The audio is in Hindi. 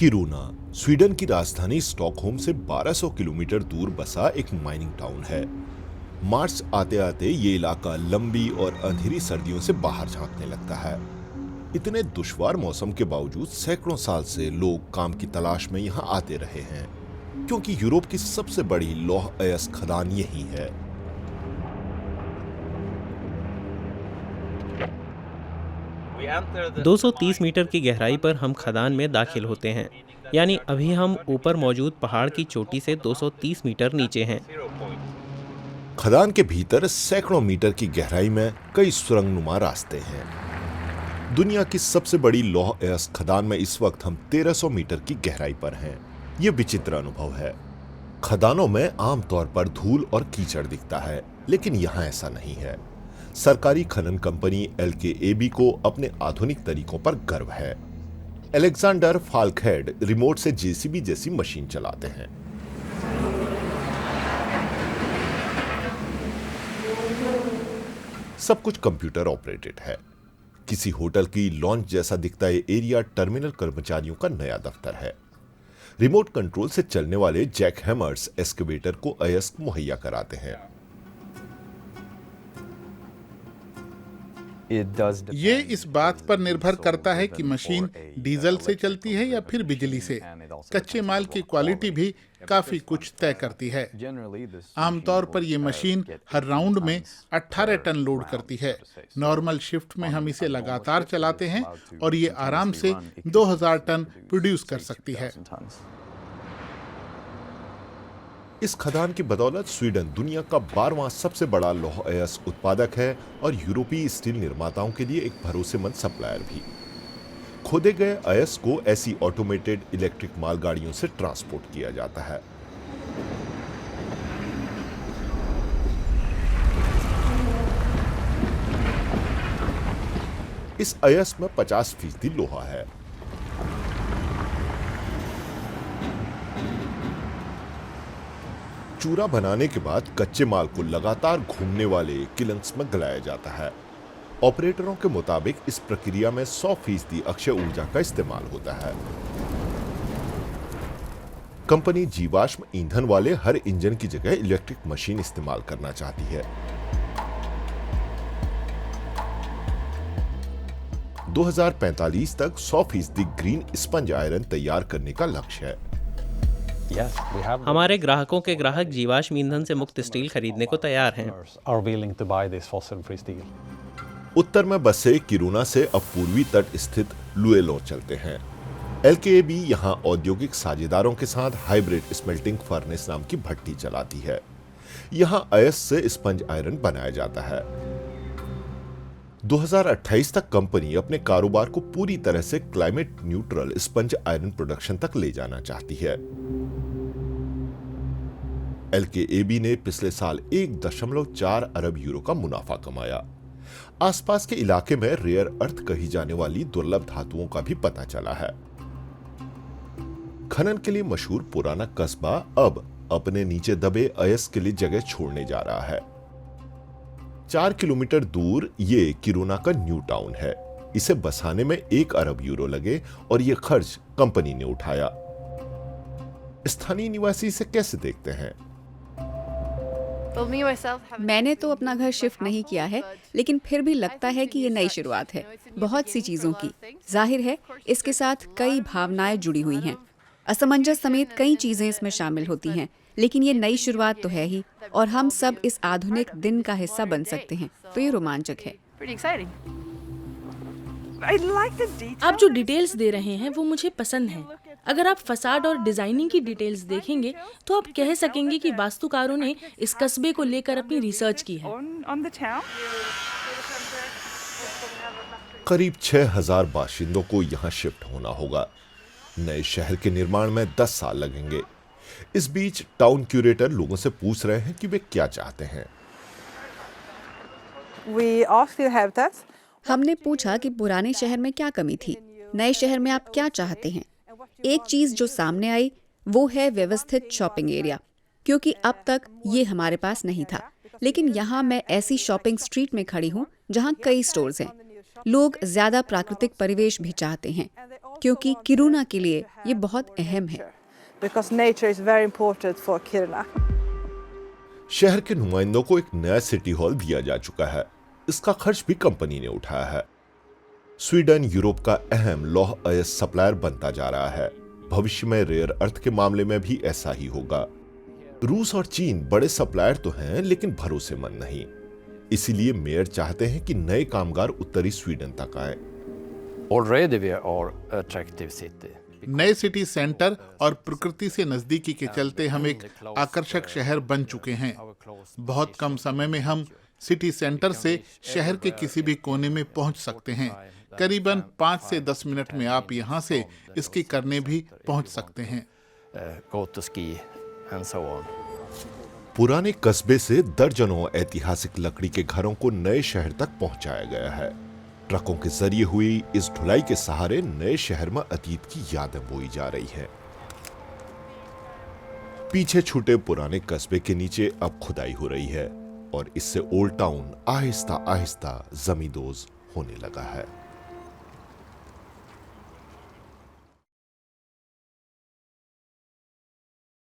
किरूना स्वीडन की राजधानी स्टॉकहोम से 1200 किलोमीटर दूर बसा एक माइनिंग टाउन है। मार्च आते आते ये इलाका लंबी और अंधेरी सर्दियों से बाहर झांकने लगता है। इतने दुश्वार मौसम के बावजूद सैकड़ों साल से लोग काम की तलाश में यहाँ आते रहे हैं, क्योंकि यूरोप की सबसे बड़ी लौह अयस्क खदान यही है। – 230 मीटर की गहराई पर हम खदान में दाखिल होते हैं, यानी अभी हम ऊपर मौजूद पहाड़ की चोटी से 230 मीटर नीचे हैं। खदान के भीतर सैकड़ों मीटर की गहराई में कई सुरंगनुमा रास्ते हैं। दुनिया की सबसे बड़ी लौह अयस्क खदान में इस वक्त हम 1300 मीटर की गहराई पर हैं। ये विचित्र अनुभव है। खदानों में आमतौर पर धूल और कीचड़ दिखता है, लेकिन यहाँ ऐसा नहीं है। सरकारी खनन कंपनी LKAB को अपने आधुनिक तरीकों पर गर्व है। अलेक्जेंडर फाल्कहेड रिमोट से JCB जैसी मशीन चलाते हैं। सब कुछ कंप्यूटर ऑपरेटेड है। किसी होटल की लॉन्च जैसा दिखता है एरिया टर्मिनल कर्मचारियों का नया दफ्तर है। रिमोट कंट्रोल से चलने वाले जैक हैमर्स एक्सकेवेटर को अयस्क मुहैया कराते हैं। ये इस बात पर निर्भर करता है कि मशीन डीजल से चलती है या फिर बिजली से। कच्चे माल की क्वालिटी भी काफी कुछ तय करती है। आमतौर पर ये मशीन हर राउंड में 18 टन लोड करती है। नॉर्मल शिफ्ट में हम इसे लगातार चलाते हैं और ये आराम से 2000 टन प्रोड्यूस कर सकती है। इस खदान की बदौलत स्वीडन दुनिया का 12वां सबसे बड़ा लौह अयस्क उत्पादक है और यूरोपीय स्टील निर्माताओं के लिए एक भरोसेमंद सप्लायर भी। खोदे गए अयस्क को ऐसी ऑटोमेटेड इलेक्ट्रिक मालगाड़ियों से ट्रांसपोर्ट किया जाता है। इस अयस्क में 50% लोहा है। चूरा बनाने के बाद कच्चे माल को लगातार घूमने वाले किलन्स में गलाया जाता है। ऑपरेटरों के मुताबिक इस प्रक्रिया में 100% अक्षय ऊर्जा का इस्तेमाल होता है। कंपनी जीवाश्म ईंधन वाले हर इंजन की जगह इलेक्ट्रिक मशीन इस्तेमाल करना चाहती है। 2045 तक 100% ग्रीन स्पंज आयरन तैयार करने का लक्ष्य है। हमारे ग्राहकों के ग्राहक जीवाश्म ईंधन से मुक्त स्टील खरीदने को तैयार हैं। उत्तर में बसे किरूना से अब पूर्वी तट स्थित लुएलो चलते हैं। LKAB यहां औद्योगिक साझेदारों के साथ हाइब्रिड स्मेल्टिंग फर्नेस नाम की भट्टी चलाती है। यहां अयस्क से स्पंज आयरन बनाया जाता है। 2028 तक कंपनी अपने कारोबार को पूरी तरह से climate neutral sponge iron production तक ले जाना चाहती है। LKAB ने पिछले साल 1.4 अरब यूरो का मुनाफा कमाया। आसपास के इलाके में रेयर अर्थ कही जाने वाली दुर्लभ धातुओं का भी पता चला है। खनन के लिए मशहूर पुराना कस्बा अब अपने नीचे दबे अयस्क के लिए जगह छोड़ने जा रहा है। 4 किलोमीटर दूर ये किरूना का न्यू टाउन है। इसे बसाने में 1 अरब यूरो लगे और ये खर्च कंपनी ने उठाया। स्थानीय निवासी इसे कैसे देखते हैं? मैंने तो अपना घर शिफ्ट नहीं किया है, लेकिन फिर भी लगता है कि ये नई शुरुआत है बहुत सी चीजों की। जाहिर है इसके साथ कई भावनाएं जुड़ी हुई हैं। असमंजस समेत कई चीजें इसमें शामिल होती हैं, लेकिन ये नई शुरुआत तो है ही, और हम सब इस आधुनिक दिन का हिस्सा बन सकते हैं, तो ये रोमांचक है। आप जो डिटेल्स दे रहे हैं वो मुझे पसंद हैं। अगर आप फसाड और डिजाइनिंग की डिटेल्स देखेंगे तो आप कह सकेंगे कि वास्तुकारों ने इस कस्बे को लेकर अपनी रिसर्च की है। करीब 6000 बाशिंदों को यहाँ शिफ्ट होना होगा। नए शहर के निर्माण में 10 साल लगेंगे। इस बीच टाउन क्यूरेटर लोगों से पूछ रहे हैं कि वे क्या चाहते हैं। हमने पूछा कि पुराने शहर में क्या कमी थी, नए शहर में आप क्या चाहते हैं। एक चीज जो सामने आई वो है व्यवस्थित शॉपिंग एरिया, क्योंकि अब तक ये हमारे पास नहीं था। लेकिन यहाँ मैं ऐसी शॉपिंग स्ट्रीट में खड़ी हूँ जहाँ कई स्टोर्स हैं। लोग ज्यादा प्राकृतिक परिवेश भी चाहते हैं। क्योंकि किरूना के लिए ये बहुत अहम है। because nature is very important for Kiruna. शहर के नुमाइंदों को एक नया सिटी हॉल दिया जा चुका है। इसका खर्च भी कंपनी ने उठाया है। स्वीडन यूरोप का अहम लौह अयस्क सप्लायर बनता जा रहा है। भविष्य में रेयर अर्थ के मामले में भी ऐसा ही होगा। रूस और चीन बड़े सप्लायर तो हैं, लेकिन भरोसेमंद नहीं। इसीलिए मेयर चाहते हैं कि नए कामगार उत्तरी स्वीडन तक आए। Already we are attractive city. नए सिटी सेंटर और प्रकृति से नजदीकी के चलते हम एक आकर्षक शहर बन चुके हैं। बहुत कम समय में हम सिटी सेंटर से शहर के किसी भी कोने में पहुंच सकते हैं। करीबन 5 से 10 मिनट में आप यहां से स्की करने भी पहुंच सकते हैं। Go to ski and so on. पुराने कस्बे से दर्जनों ऐतिहासिक लकड़ी के घरों को नए शहर तक पहुंचाया गया है। ट्रकों के जरिए हुई इस ढुलाई के सहारे नए शहर में अतीत की यादें बोई जा रही हैं। पीछे छूटे पुराने कस्बे के नीचे अब खुदाई हो रही है और इससे ओल्ड टाउन आहिस्ता आहिस्ता जमींदोज होने लगा है।